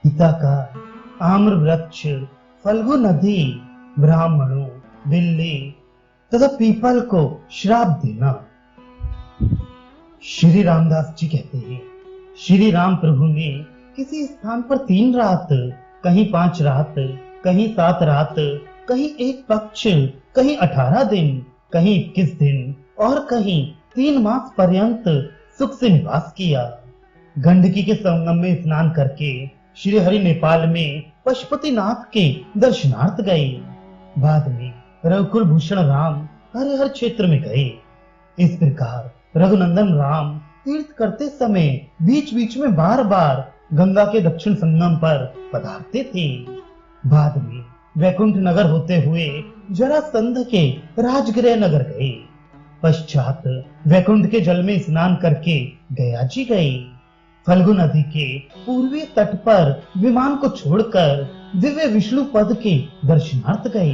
पिता का आम्र वृक्ष, फल्गु नदी, ब्राह्मणों, बिल्ली तथा पीपल को श्राप देना। श्री रामदास जी कहते हैं, श्री राम प्रभु ने किसी स्थान पर 3 रात, कहीं 5 रात, कहीं 7 रात, कहीं 1 पक्ष, कहीं 18 दिन, कहीं 21 दिन और कहीं 3 मास पर्यंत सुख से निवास किया। गंडकी के संगम में स्नान करके श्री हरि नेपाल में पशुपतिनाथ के दर्शनार्थ गए। बाद में रघुकुल भूषण राम हरिहर क्षेत्र में गए। इस प्रकार रघुनंदन राम तीर्थ करते समय बीच बीच में बार बार गंगा के दक्षिण संगम पर पधारते थे। बाद में वैकुंठ नगर होते हुए जरासंध के राजगृह नगर गए। पश्चात वैकुंठ के जल में स्नान करके गया जी गए। फल्गु नदी के पूर्वी तट पर विमान को छोड़कर दिव्य विष्णु पद के दर्शनार्थ गए।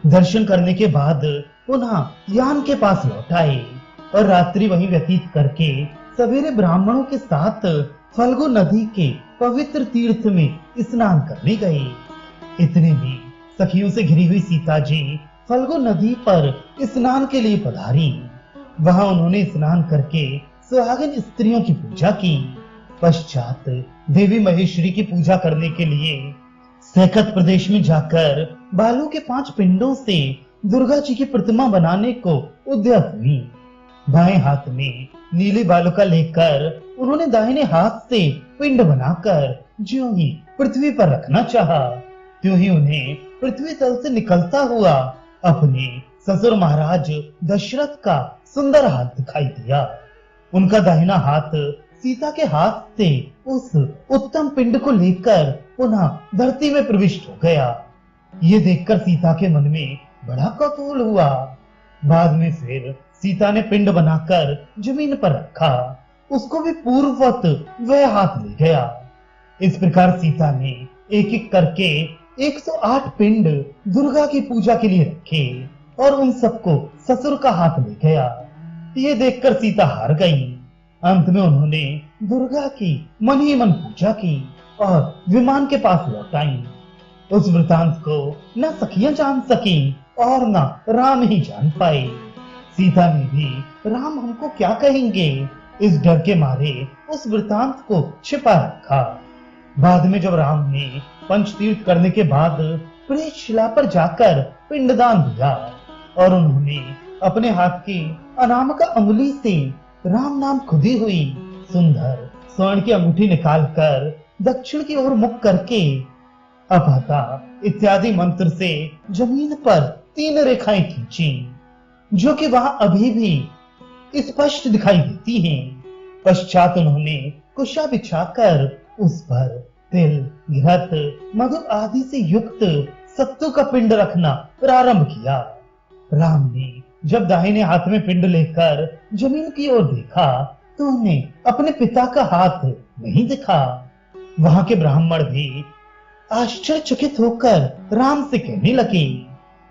दर्शन करने के बाद पुनः यान के पास लौट आए और रात्रि वहीं व्यतीत करके सवेरे ब्राह्मणों के साथ फल्गु नदी के पवित्र तीर्थ में स्नान करने गए। इतने में सखियों से घिरी हुई सीता जी फल्गु नदी पर स्नान के लिए पधारी। वहां उन्होंने स्नान करके सुहागिन स्त्रियों की पूजा की। पश्चात देवी महेश्वरी की पूजा करने के लिए सैकत प्रदेश में जाकर बालू के 5 पिंडों से दुर्गा जी की प्रतिमा बनाने को उद्यत हुई। बाएं हाथ में नीली बालुका लेकर उन्होंने दाहिने हाथ से पिंड बनाकर ज्यों ही पृथ्वी पर रखना चाहा, त्यों ही उन्हें पृथ्वी तल से निकलता हुआ अपने ससुर महाराज दशरथ का सुंदर हाथ दिखाई दिया। उनका दाहिना हाथ सीता के हाथ से उस उत्तम पिंड को लेकर पुनः धरती में प्रविष्ट हो गया। ये देखकर सीता के मन में बड़ा कौतूहल हुआ। बाद में फिर सीता ने पिंड बनाकर जमीन पर रखा, उसको भी पूर्ववत वह हाथ ले गया। इस प्रकार सीता ने एक एक करके 108 पिंड दुर्गा की पूजा के लिए रखे और उन सबको ससुर का हाथ ले गया। ये देखकर सीता हार गई। अंत में उन्होंने दुर्गा की मन ही मन पूजा की और विमान के पास लौट आई। उस वृतांत को न सखियां जान सकी और न राम ही जान पाए। सीता ने भी राम हमको क्या कहेंगे, इस डर के मारे उस वृतांत को छिपा रखा। बाद में जब राम ने पंचतीर्थ करने के बाद प्रेत शिला पर जाकर पिंडदान दिया और उन्होंने अपने हाथ की अनामिका अंगुली से राम नाम खुदी हुई सुंदर स्वर्ण की अंगूठी निकालकर दक्षिण की ओर मुख करके अपहता इत्यादि मंत्र से जमीन पर 3 रेखाएं खींची, जो कि वहां अभी भी स्पष्ट दिखाई देती हैं। पश्चात उन्होंने कुशा बिछाकर उस पर तिल, घृत, मधु आदि से युक्त सत्तू का पिंड रखना प्रारंभ किया। राम ने जब दाहिने हाथ में पिंड लेकर जमीन की ओर देखा तो उन्हें अपने पिता का हाथ नहीं दिखा। वहां के ब्राह्मण भी आश्चर्यचकित होकर राम से कहने लगे,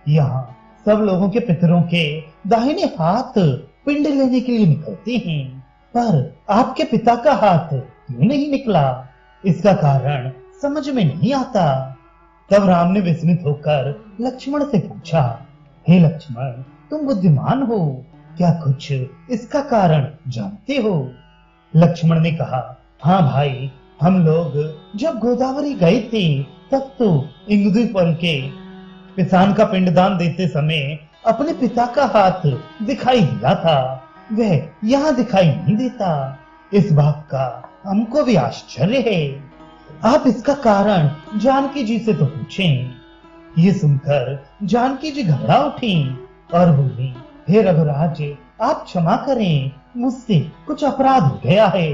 यहाँ सब लोगों के पितरों के दाहिने हाथ पिंड लेने के लिए निकलते हैं, पर आपके पिता का हाथ क्यों नहीं निकला? इसका कारण समझ में नहीं आता। तब राम ने विस्मित होकर लक्ष्मण से पूछा, हे लक्ष्मण, तुम बुद्धिमान हो, क्या कुछ इसका कारण जानते हो? लक्ष्मण ने कहा, हाँ भाई, हम लोग जब गोदावरी गए थे तब तो इंगुदीपन के किसान का पिंडदान देते समय अपने पिता का हाथ दिखाई दिया था, वह यहाँ दिखाई नहीं देता। इस बात का हमको भी आश्चर्य है। आप इसका कारण जानकी जी से तो पूछें। ये सुनकर जानकी जी घबरा उठी और बोली, हे रघुराज, आप क्षमा करें, मुझसे कुछ अपराध हो गया है।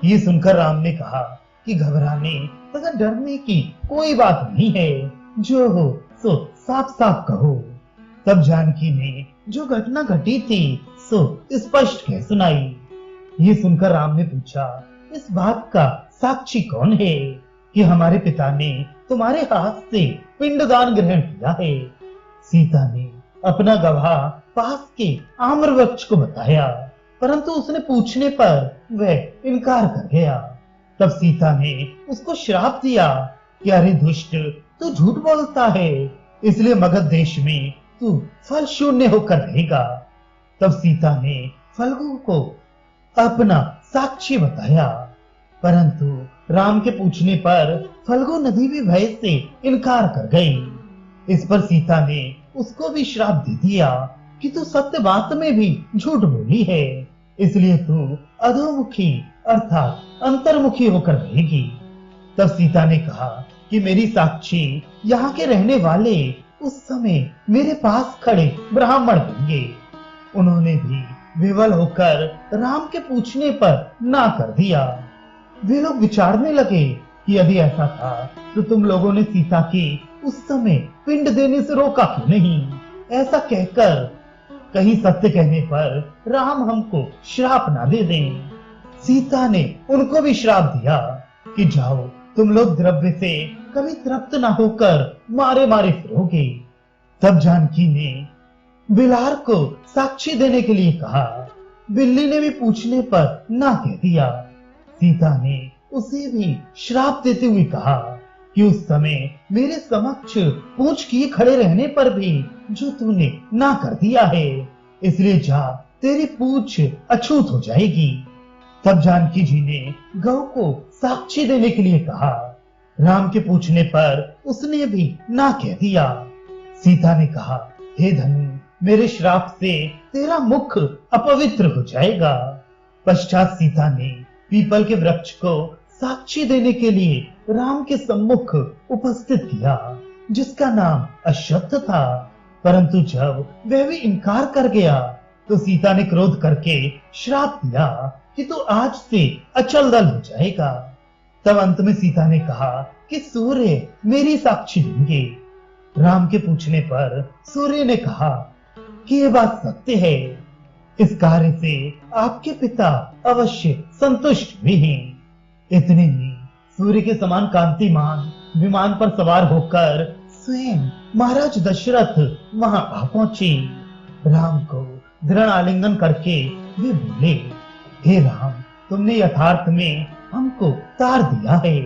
ये सुनकर राम ने कहा कि घबराने तथा डरने की कोई बात नहीं है, जो हो सो साफ साफ कहो। तब जानकी ने जो घटना घटी थी सो स्पष्ट कह सुनाई। ये सुनकर राम ने पूछा, इस बात का साक्षी कौन है कि हमारे पिता ने तुम्हारे हाथ से पिंडदान ग्रहण किया है? सीता ने अपना गवाह पास के आम्र वृक्ष को बताया, परंतु उसने पूछने पर वह इनकार कर गया। तब सीता ने उसको श्राप दिया कि अरे दुष्ट, तू झूठ बोलता है, इसलिए मगध देश में तू फल शून्य होकर रहेगा। तब सीता ने फल्गु को अपना साक्षी बताया, परंतु राम के पूछने पर फल्गु नदी भी भय से इनकार कर गई। इस पर सीता ने उसको भी श्राप दे दिया कि तू सत्य बात में भी झूठ बोली है, इसलिए तू अधोमुखी अर्थात अंतर्मुखी होकर रहेगी। तब सीता ने कहा कि मेरी साक्षी यहाँ के रहने वाले उस समय मेरे पास खड़े ब्राह्मण होंगे। उन्होंने भी विवल होकर राम के पूछने पर ना कर दिया। वे लोग विचारने लगे कि यदि ऐसा था तो तुम लोगों ने सीता की उस समय पिंड देने से रोका क्यों नहीं। ऐसा कहकर कहीं सत्य कहने पर राम हमको श्राप ना दे दें। सीता ने उनको भी श्राप दिया कि जाओ, तुम लोग द्रव्य से कभी तृप्त ना होकर मारे मारे फिरोगे। तब जानकी ने बिलार को साक्षी देने के लिए कहा। बिल्ली ने भी पूछने पर ना कह दिया। सीता ने उसे भी श्राप देते हुए कहा कि उस समय मेरे समक्ष पूंछ किए खड़े रहने पर भी जो तूने ना कर दिया है, इसलिए जा, तेरी पूंछ अछूत हो जाएगी। तब जानकी जी ने गौ को साक्षी देने के लिए कहा। राम के पूछने पर उसने भी ना कह दिया। सीता ने कहा, हे धनु, मेरे श्राप से तेरा मुख अपवित्र हो जाएगा। पश्चात सीता ने पीपल के वृक्ष को साक्षी देने के लिए राम के सम्मुख उपस्थित किया, जिसका नाम अश्वत्थ था। परंतु जब वह भी इनकार कर गया तो सीता ने क्रोध करके श्राप दिया कि तू आज से अचल दल हो जाएगा। तब अंत में सीता ने कहा कि सूर्य मेरी साक्षी देंगे। राम के पूछने पर सूर्य ने कहा कि ये बात सत्य है, इस कार्य से आपके पिता अवश्य संतुष्ट हुए हैं। इतने में सूर्य के समान कांतिमान विमान पर सवार होकर स्वयं महाराज दशरथ वहां आ पहुंचे। राम को दृढ़ आलिंगन करके वे बोले, हे राम, तुमने यथार्थ में हमको तार दिया है।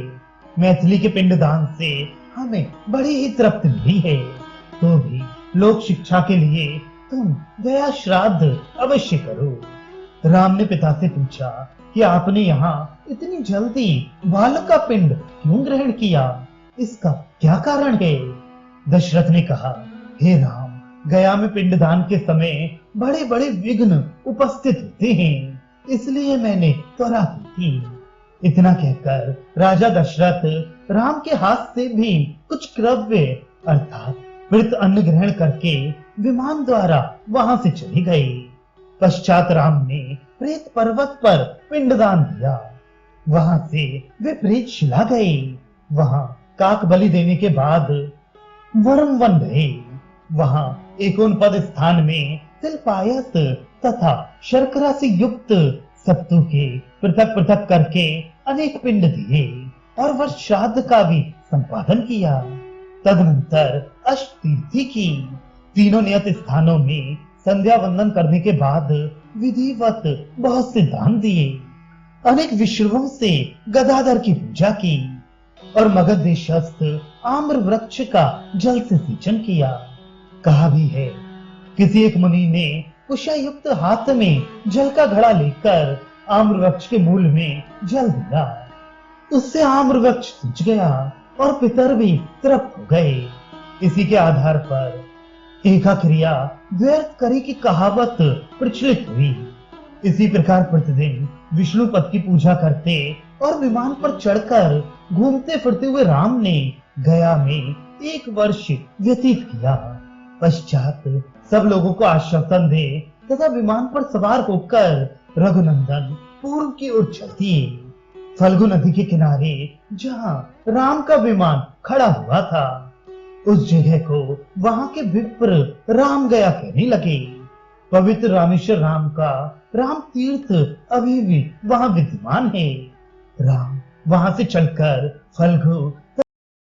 मैथिली के पिंडदान से हमें बड़ी ही तृप्ति मिली है, तो भी लोक शिक्षा के लिए तुम दया श्राद्ध अवश्य करो। राम ने पिता से पूछा कि आपने यहाँ इतनी जल्दी बालक का पिंड क्यों ग्रहण किया, इसका क्या कारण है। दशरथ ने कहा, हे राम, गया में पिंडदान के समय बड़े बड़े विघ्न उपस्थित होते हैं, इसलिए मैंने त्वरा की थी। इतना कहकर राजा दशरथ राम के हाथ से भी कुछ द्रव्य अर्थात मृत अन्न ग्रहण करके विमान द्वारा वहां से चले गए। पश्चात राम ने प्रेत पर्वत पर पिंडदान दिया। वहां से वे प्रेत शिला गए। वहां काक बलि देने के बाद वरम वन गए। वहां एकोनपद स्थान में तिल पायस तथा शर्करा से युक्त सत्तू के पृथक पृथक करके अनेक पिंड दिए और वर्ष श्राद्ध का भी संपादन किया। तदनंतर अष्टतीर्थी की तीनों नियत स्थानों में संध्या वंदन करने के बाद विधिवत बहुत से दान दिए। अनेक विश्वों से गदाधर की पूजा की और मगध देशस्थ आम्र वृक्ष का जल से सिंचन किया। कहा भी है, किसी एक मुनि ने कुशा युक्त हाथ में जल का घड़ा लेकर आम्र वृक्ष के मूल में जल दिया। उससे आम्र वृक्ष सूझ गया और पितर भी तृप्त हो गए। इसी के आधार पर एका क्रिया व्यर्थ करी की कहावत प्रचलित हुई। इसी प्रकार प्रतिदिन विष्णु पद की पूजा करते और विमान पर चढ़कर घूमते फिरते हुए राम ने गया में 1 वर्ष व्यतीत किया। पश्चात सब लोगों को आश्वासन दे तथा विमान पर सवार होकर रघुनंदन पूर्व की ओर चल दिए। फल्गु नदी के किनारे जहां राम का विमान खड़ा हुआ था, उस जगह को वहां के विप्र राम गया कहने लगे। पवित्र रामेश्वर राम का राम तीर्थ अभी भी वहां विद्यमान है। राम वहां से चलकर फल्गु